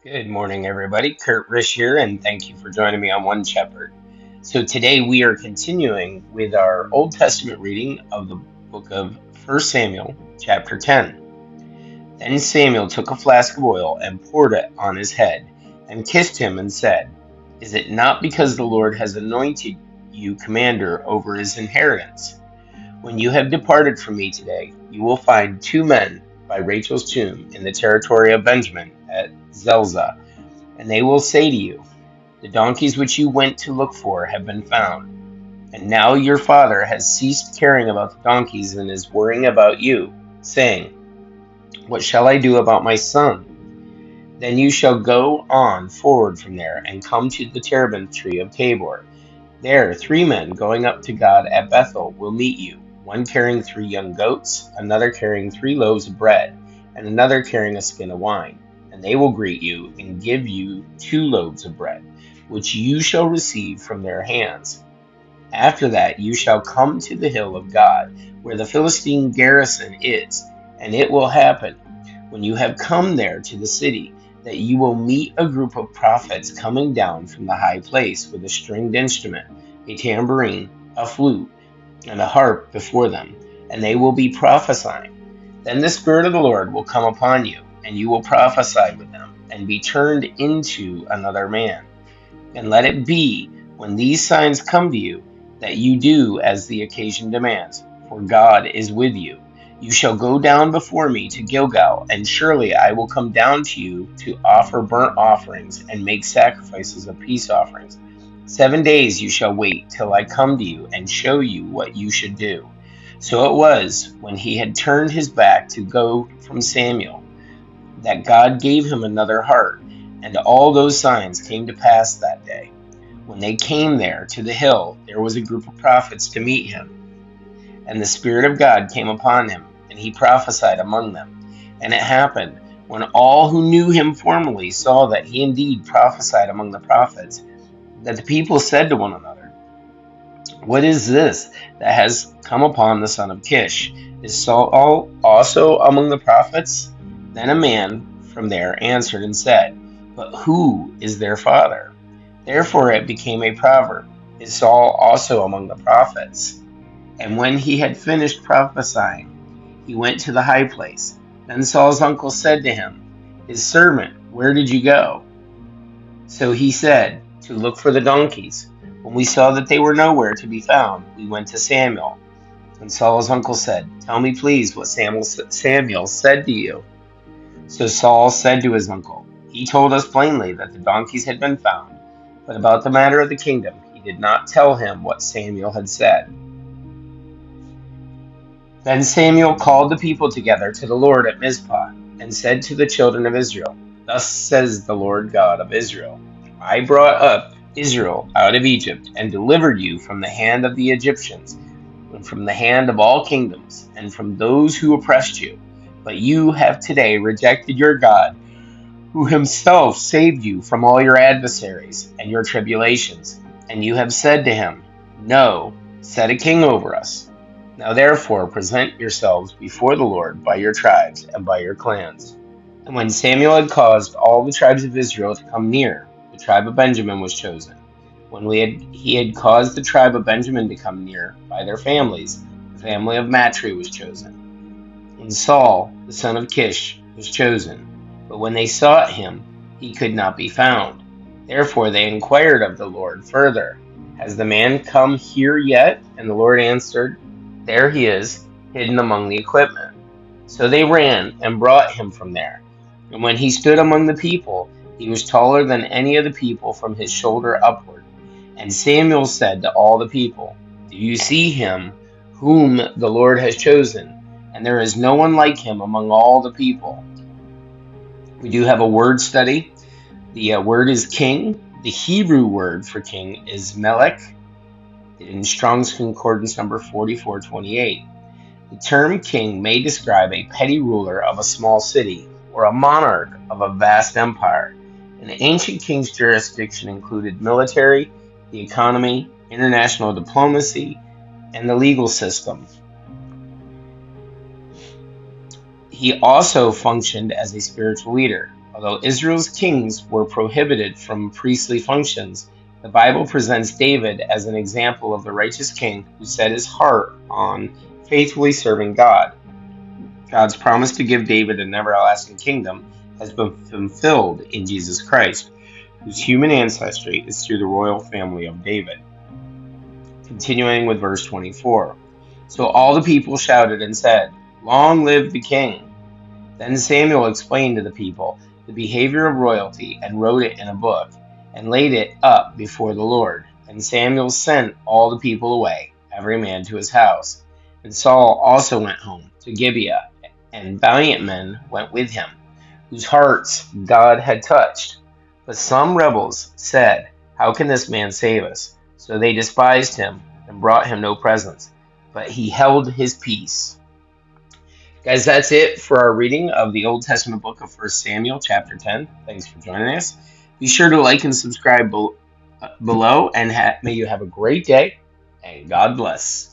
Good morning, everybody. Kurt Rish here, and thank you for joining me on One Shepherd. So today we are continuing with our Old Testament reading of the book of 1 Samuel, chapter 10. Then Samuel took a flask of oil and poured it on his head, and kissed him and said, "Is it not because the Lord has anointed you commander over his inheritance? When you have departed from me today, you will find two men by Rachel's tomb in the territory of Benjamin at Zelzah. And they will say to you, 'The donkeys which you went to look for have been found.' And now your father has ceased caring about the donkeys and is worrying about you, saying, 'What shall I do about my son?' Then you shall go on forward from there and come to the terebinth tree of Tabor. There 3 men going up to God at Bethel will meet you, one carrying 3 young goats, another carrying 3 loaves of bread, and another carrying a skin of wine. And they will greet you and give you 2 loaves of bread, which you shall receive from their hands. After that you shall come to the hill of God, where the Philistine garrison is, and it will happen, when you have come there to the city, that you will meet a group of prophets coming down from the high place with a stringed instrument, a tambourine, a flute, and a harp before them, and they will be prophesying. Then the Spirit of the Lord will come upon you, and you will prophesy with them, and be turned into another man. And let it be, when these signs come to you, that you do as the occasion demands, for God is with you. You shall go down before me to Gilgal, and surely I will come down to you to offer burnt offerings and make sacrifices of peace offerings. 7 days you shall wait till I come to you and show you what you should do." So it was, when he had turned his back to go from Samuel, that God gave him another heart, and all those signs came to pass that day. When they came there to the hill, there was a group of prophets to meet him, and the Spirit of God came upon him, and he prophesied among them. And it happened, when all who knew him formerly saw that he indeed prophesied among the prophets, that the people said to one another, "What is this that has come upon the son of Kish? Is Saul also among the prophets?" Then a man from there answered and said, "But who is their father?" Therefore it became a proverb, "Is Saul also among the prophets?" And when he had finished prophesying, he went to the high place. Then Saul's uncle said to him, his servant, "Where did you go?" So he said, "To look for the donkeys. When we saw that they were nowhere to be found, we went to Samuel." And Saul's uncle said, "Tell me please what Samuel said to you." So Saul said to his uncle, "He told us plainly that the donkeys had been found, but about the matter of the kingdom he did not tell him what Samuel had said." Then Samuel called the people together to the Lord at Mizpah, and said to the children of Israel, "Thus says the Lord God of Israel, I brought up Israel out of Egypt, and delivered you from the hand of the Egyptians, and from the hand of all kingdoms, and from those who oppressed you. But you have today rejected your God, who himself saved you from all your adversaries and your tribulations. And you have said to him, 'No, set a king over us.' Now therefore present yourselves before the Lord by your tribes and by your clans." And when Samuel had caused all the tribes of Israel to come near, the tribe of Benjamin was chosen. When he had caused the tribe of Benjamin to come near by their families, the family of Matri was chosen. And Saul, the son of Kish, was chosen. But when they sought him, he could not be found. Therefore they inquired of the Lord further, "Has the man come here yet?" And the Lord answered, "There he is, hidden among the equipment." So they ran and brought him from there. And when he stood among the people, he was taller than any of the people from his shoulder upward. And Samuel said to all the people, "Do you see him whom the Lord has chosen? And there is no one like him among all the people." We do have a word study. The word is king. The Hebrew word for king is melech, in Strong's Concordance number 4428. The term king may describe a petty ruler of a small city, or a monarch of a vast empire. An ancient king's jurisdiction included military, the economy, international diplomacy, and the legal system. He also functioned as a spiritual leader, Although Israel's kings were prohibited from priestly functions, the Bible presents David as an example of the righteous king who set his heart on faithfully serving God. God's promise to give David an everlasting kingdom has been fulfilled in Jesus Christ, whose human ancestry is through the royal family of David. Continuing with verse 24. So all the people shouted and said, "Long live the king!" Then Samuel explained to the people the behavior of royalty and wrote it in a book and laid it up before the Lord. And Samuel sent all the people away, every man to his house. And Saul also went home to Gibeah, and valiant men went with him, whose hearts God had touched. But some rebels said, "How can this man save us?" So they despised him and brought him no presents, but he held his peace. Guys, that's it for our reading of the Old Testament book of 1 Samuel, chapter 10. Thanks for joining us. Be sure to like and subscribe below, and may you have a great day, and God bless.